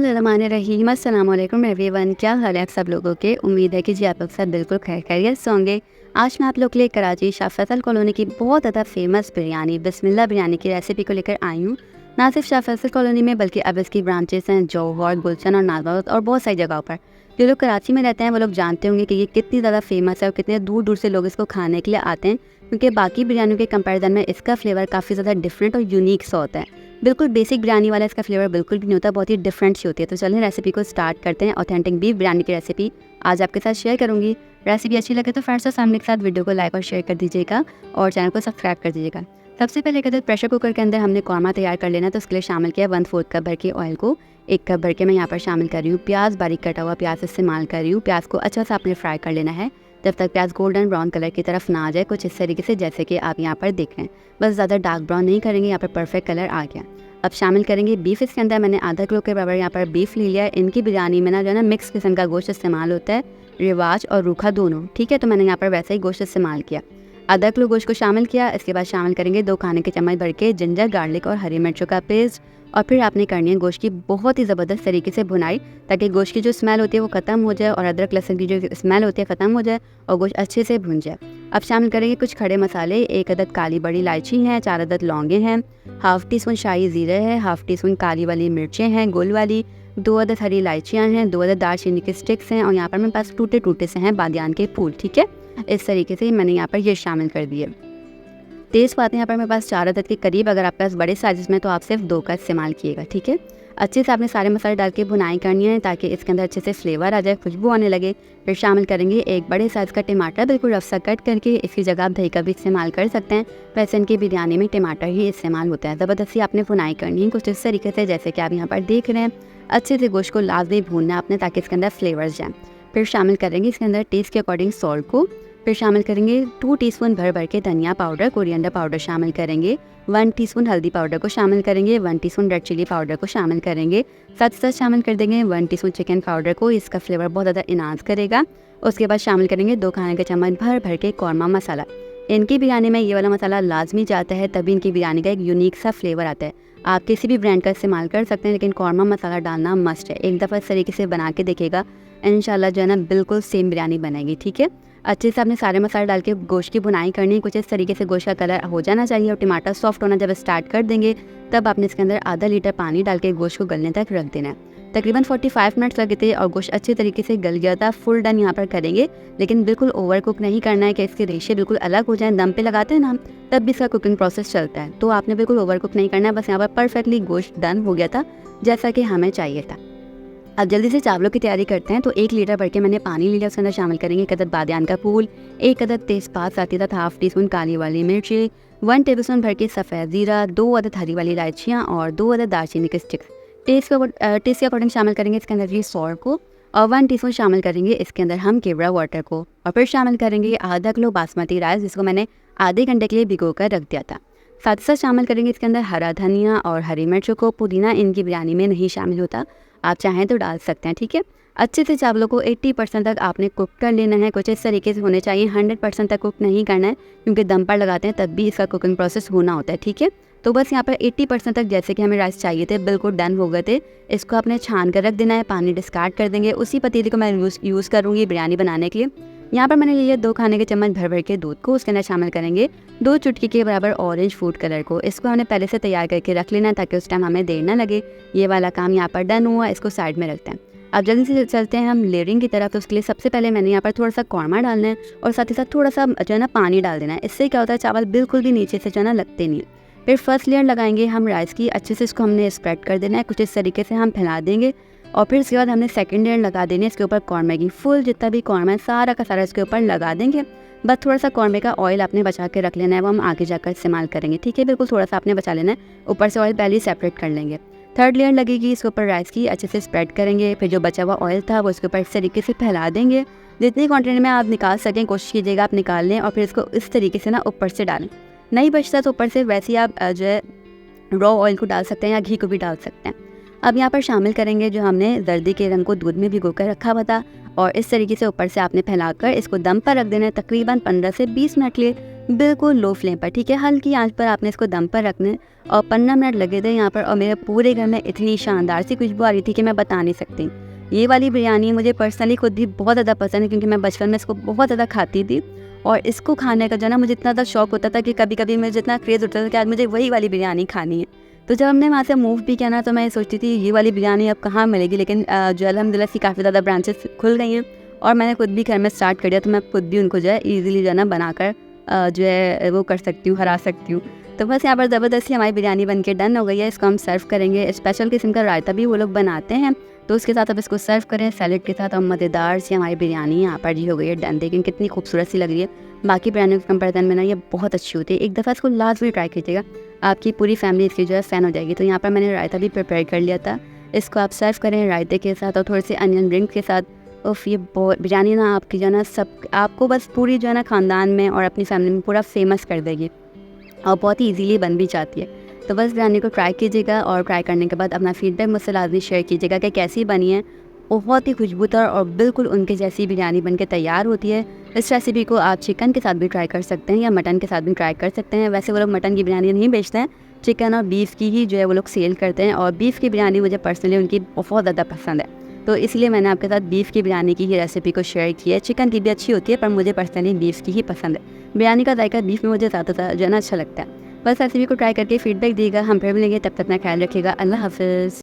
बिस्मिल्लाहिर्रहमानिर्रहीम। अस्सलाम वालेकुम एवरीवन। क्या हाल है आप सब लोगों के? उम्मीद है कि जी आप लोग सब बिल्कुल खैरियत से होंगे। आज मैं आप लोग के लिए कराची शाह फैसल कॉलोनी की बहुत ज़्यादा फेमस बिरयानी बिस्मिल्लाह बिरयानी की रेसिपी को लेकर आई हूँ। ना सिर्फ शाह फैसल कॉलोनी में बल्कि अब इसकी ब्रांचेस हैं जौहर, गुलशन और नाज़ावत और बहुत सारी जगहों पर। जो लोग कराची में रहते हैं वो लोग जानते होंगे कि ये कितनी ज़्यादा फेमस है और कितने दूर दूर से लोग इसको खाने के लिए आते हैं, क्योंकि बाकी बिरयानियों के कंपैरिजन में इसका फ्लेवर काफ़ी ज़्यादा डिफरेंट और यूनिक सा होता है। बिल्कुल बेसिक बिरयानी वाला इसका फ्लेवर बिल्कुल भी नहीं होता, बहुत ही डिफरेंट सी होती है। तो चलिए रेसिपी को स्टार्ट करते हैं। ऑथेंटिक बीफ बिरयानी की रेसिपी आज आपके साथ शेयर करूंगी। रेसिपी अच्छी लगे तो फ्रेंड्स और फैमिली के साथ वीडियो को लाइक और शेयर कर दीजिएगा और चैनल को सब्सक्राइब कर दीजिएगा। सबसे पहले कहते प्रेशर कुकर के अंदर हमने कौरमा तैयार कर लेना, तो उसके लिए शामिल किया 1/4 कप भर के ऑयल को। 1 कप भर के मैं यहाँ पर शामिल कर रही हूँ प्याज, बारीक कटा हुआ प्याज इस्तेमाल कर रही हूँ। प्याज को अच्छा सा आपने फ्राई कर लेना है जब तक प्याज गोल्डन ब्राउन कलर की तरफ ना आ जाए, कुछ इस तरीके से जैसे कि आप यहाँ पर देख रहे हैं। बस ज़्यादा डार्क ब्राउन नहीं करेंगे, यहाँ पर परफेक्ट कलर आ गया। अब शामिल करेंगे बीफ। इसके अंदर मैंने आधा किलो के बराबर यहाँ पर बीफ ले लिया है। इनकी बिरयानी में ना जो है ना मिक्स किस्म का गोश्त इस्तेमाल होता है, रिवाज और रूखा दोनों, ठीक है। तो मैंने यहाँ पर वैसा ही गोश्त इस्तेमाल किया। आधा किलो गोश्त को शामिल किया। इसके बाद शामिल करेंगे 2 खाने के चम्मच भर के जिंजर, गार्लिक और हरी मिर्चों का पेस्ट। और फिर आपने करनी है गोश्त की बहुत ही ज़बरदस्त तरीके से भुनाई, ताकि गोश्त की जो स्मेल होती है वो ख़त्म हो जाए और अदरक लहसुन की जो स्मेल होती है ख़त्म हो जाए और गोश्त अच्छे से भुन जाए। अब शामिल करेंगे कुछ खड़े मसाले। 1 अदद काली बड़ी इलायची है, 4 अदद लौंगे हैं, हाफ़ टी स्पून शाही ज़ीरे है, हाफ़ टी स्पून काली वाली मिर्चें हैं गोल वाली, 2 अदद हरी इलायचियाँ हैं, 2 अदद दालचीनी के स्टिक्स हैं और यहाँ पर मेरे पास टूटे टूटे से हैं बादियान के फूल, ठीक है। इस तरीके से मैंने यहाँ पर ये शामिल कर दिए। तेज़पात यहाँ पर मेरे पास 4 अदद के करीब, अगर आपके पास बड़े साइज़ में तो आप सिर्फ 2 का इस्तेमाल किएगा, ठीक है। अच्छे से आपने सारे मसाले डाल के भुनाई करनी है ताकि इसके अंदर अच्छे से फ्लेवर आ जाए, खुशबू आने लगे। फिर शामिल करेंगे 1 बड़े साइज़ का टमाटर, बिल्कुल रफ सा कट करके। इसकी जगह आप दही का भी इस्तेमाल कर सकते हैं, वैसे इनकी बिरयानी में टमाटर ही इस्तेमाल होता है। ज़बरदस्ती आपने भुनाई करनी है कुछ इस तरीके से जैसे कि आप यहाँ पर देख रहे हैं। अच्छे से गोश्त को लाजमी भूनना है आपने ताकि इसके अंदर फ्लेवर्स जाएँ। फिर शामिल करेंगे इसके अंदर टेस्ट के अकॉर्डिंग सॉल्ट को। फिर शामिल करेंगे 2 टीस्पून भर के धनिया पाउडर, कोरिएंडर पाउडर शामिल करेंगे। 1 टीस्पून हल्दी पाउडर को शामिल करेंगे। 1 टीस्पून रेड चिली पाउडर को शामिल करेंगे। साथ साथ शामिल कर देंगे 1 टीस्पून चिकन पाउडर को, इसका फ्लेवर बहुत ज़्यादा इन्हांस करेगा। उसके बाद शामिल करेंगे 2 खाने के चम्मच भर के कौरमा मसाला। इनकी बिरयानी में ये वाला मसाला लाजमी जाता है, तभी इनकी बिरयानी का एक यूनिक सा फ्लेवर आता है। आप किसी भी ब्रांड का इस्तेमाल कर सकते हैं, लेकिन कौरमा मसाला डालना मस्ट है। एक दफ़ा इस तरीके से बना के देखिएगा, इंशाल्लाह जो है ना बिल्कुल सेम बिरयानी बनेगी, ठीक है। अच्छे से आपने सारे मसाले डाल के गोश्त की भुनाई करनी है। कुछ इस तरीके से गोश्त का कलर हो जाना चाहिए और टमाटर सॉफ्ट होना जब स्टार्ट कर देंगे, तब आपने इसके अंदर आधा लीटर पानी डाल के गोश्त को गलने तक रख देना है। तकरीबन 45 मिनट्स लगे थे और गोश्त अच्छे तरीके से गल गया था। फुल डन यहाँ पर करेंगे, लेकिन बिल्कुल ओवर कुक नहीं करना है कि इसके रेशे बिल्कुल अलग हो जाएं। दम पे लगाते हैं ना हम, तब भी इसका कुकिंग प्रोसेस चलता है, तो आपने बिल्कुल ओवर कुक नहीं करना है। बस यहाँ पर परफेक्टली गोश्त डन हो गया था जैसा कि हमें चाहिए था। अब जल्दी से चावलों की तैयारी करते हैं। तो 1 लीटर भर के मैंने पानी लिया, उसके अंदर शामिल करेंगे 1 अदद बादियान का फूल, 1 अदद तेज़पात, साथ ही साथ हाफ़ टी स्पून काली वाली मिर्ची, 1 टेबलस्पून भर के सफ़ेद ज़ीरा, 2 अदद हरी वाली इलायचियाँ और 2 अदद दालचीनी के स्टिक्स। टेस्ट के अकॉर्डिंग शामिल करेंगे इसके अंदर ये सॉल्ट को और 1 टीस्पून शामिल करेंगे इसके अंदर हम केवड़ा वाटर को। और फिर शामिल करेंगे आधा किलो बासमती राइस, जिसको मैंने आधे घंटे के लिए भिगो कर रख दिया था। साथ ही साथ शामिल करेंगे इसके अंदर हरा धनिया और हरी मिर्चों को। पुदीना इनकी बिरयानी में नहीं शामिल होता, आप चाहें तो डाल सकते हैं, ठीक है। अच्छे से चावलों को 80% तक आपने कुक कर लेना है। कुछ इस तरीके से होने चाहिए, 100% तक कुक नहीं करना है, क्योंकि दम पर लगाते हैं तब भी इसका कुकिंग प्रोसेस होना होता है, ठीक है। तो बस यहाँ पर 80% तक जैसे कि हमें राइस चाहिए थे बिल्कुल डन हो गए थे। इसको आपने छान कर रख देना है, पानी डिस्कार्ड कर देंगे। उसी पतीले को मैं यूज़ करूँगी बिरयानी बनाने के लिए। यहाँ पर मैंने लिया 2 खाने के चम्मच भर के दूध को, उसके अंदर शामिल करेंगे 2 चुटकी के बराबर ऑरेंज फूड कलर को। इसको हमने पहले से तैयार करके रख लेना है ताकि उस टाइम हमें देर ना लगे। ये वाला काम यहाँ पर डन हुआ, इसको साइड में रखते हैं। अब जल्दी से चलते हैं हम लेयरिंग की तरफ। तो उसके लिए सबसे पहले मैंने यहाँ पर थोड़ा सा कौरमा डालना है और साथ ही साथ थोड़ा सा जो है ना पानी डाल देना है। इससे क्या होता है, चावल बिल्कुल भी नीचे से जो है ना लगते नहीं। फिर फर्स्ट लेयर लगाएंगे हम राइस की, अच्छे से इसको हमने स्प्रेड कर देना है, कुछ इस तरीके से हम फैला देंगे। और फिर इसके बाद हमने सेकंड लेयर लगा देनी है इसके ऊपर कौरमे की। फुल जितना भी कौरमा है सारा का सारा इसके ऊपर लगा देंगे। बस थोड़ा सा कौरमे का ऑयल आपने बचा के रख लेना है, वो हम आगे जाकर इस्तेमाल करेंगे, ठीक है। बिल्कुल थोड़ा सा आपने बचा लेना है, ऊपर से ऑयल पहले ही सेपरेट कर लेंगे। थर्ड लेयर लगेगी इसके ऊपर राइस की, अच्छे से स्प्रेड करेंगे। फिर जो बचा हुआ ऑयल था वो इसके ऊपर इस तरीके से फैला देंगे। जितनी क्वान्टिटी में आप निकाल सकें कोशिश कीजिएगा आप निकाल लें और फिर इसको इस तरीके से ना ऊपर से डालें। नहीं बचता तो ऊपर से वैसे ही आप जो है रॉ ऑयल को डाल सकते हैं या घी को भी डाल सकते हैं। अब यहाँ पर शामिल करेंगे जो हमने जर्दी के रंग को दूध में भिगो कर रखा हुआ था और इस तरीके से ऊपर से आपने फैलाकर इसको दम पर रख देना है तकरीबन 15 से 20 मिनट के लिए। बिल्कुल लो फ्लेम पर, ठीक है, हल्की आंच पर आपने इसको दम पर रखना है। और 15 मिनट लगे थे यहाँ पर और मेरे पूरे घर में इतनी शानदार सी खुशबू आ रही थी कि मैं बता नहीं सकती। ये वाली बिरयानी मुझे पर्सनली खुद भी बहुत ज़्यादा पसंद है, क्योंकि मैं बचपन में इसको बहुत ज़्यादा खाती थी। और इसको खाने का जो है ना, मुझे इतना ज़्यादा शौक होता था कि कभी-कभी मुझे इतना क्रेज़ होता था कि आज मुझे वही वाली बिरयानी खानी है। तो जब हमने वहाँ से मूव भी किया ना, तो मैं ये सोचती थी ये वाली बिरयानी अब कहाँ मिलेगी, लेकिन जो अल्हम्दुलिल्लाह इसकी काफ़ी ज़्यादा ब्रांचेस खुल गई हैं और मैंने खुद भी घर में स्टार्ट कर दिया, तो मैं खुद भी उनको जो है ईज़िली जो है ना बनाकर जो है वो कर सकती हूँ, हरा सकती हूँ। तो बस यहाँ पर ज़बरदस्ती हमारी बिरयानी बन के डन हो गई है। इसको हम सर्व करेंगे। स्पेशल किस्म का रायता भी वो लोग बनाते हैं, तो उसके साथ अब इसको सर्व करें सैलेड के साथ और मज़ेदार सी हमारी बिरयानी यहाँ पर जी हो गई है डन। देखिए कितनी खूबसूरत सी लग रही है। बाकी बिरयानी के कंपैरिजन में ना ये बहुत अच्छी होती है। एक दफ़ा इसको लाजमी ट्राई कीजिएगा, आपकी पूरी फैमिली इसकी जो है फ़ैन हो जाएगी। तो यहाँ पर मैंने रायता भी प्रिपेयर कर लिया था। इसको आप सर्व करें रायते के साथ और थोड़े से अनियन रिंग्स के साथ। उफ़, ये बिरयानी ना आपकी जो है ना, सब आपको बस पूरी जो है ना ख़ानदान में और अपनी फैमिली में पूरा फेमस कर देगी और बहुत ही इजीली बन भी जाती है। तो बस बिरयानी को ट्राई कीजिएगा और ट्राई करने के बाद अपना फीडबैक मुझसे लाजमी शेयर कीजिएगा कि कैसी बनी है। बहुत ही खुशबूदार और बिल्कुल उनके जैसी बिरयानी बनके तैयार होती है। इस रेसिपी को आप चिकन के साथ भी ट्राई कर सकते हैं या मटन के साथ भी ट्राई कर सकते हैं। वैसे वो लोग मटन की बिरयानी नहीं बेचते हैं, चिकन और बीफ की ही जो है वो लोग सेल करते हैं। और बीफ की बिरयानी मुझे पर्सनली उनकी बहुत ज़्यादा पसंद है, तो इसलिए मैंने आपके साथ बीफ की बिरयानी की ही रेसिपी को शेयर की है। चिकन की भी अच्छी होती है, पर मुझे पर्सनली बीफ की ही पसंद है। बिरयानी का जायका बीफ में मुझे ज़्यादा जो है ना अच्छा लगता है। बस रेसिपी को ट्राई करके फीडबैक दिएगा। हम फिर मिलेंगे, तब तक अपना ख्याल रखिएगा। अल्लाह हाफ़िज़।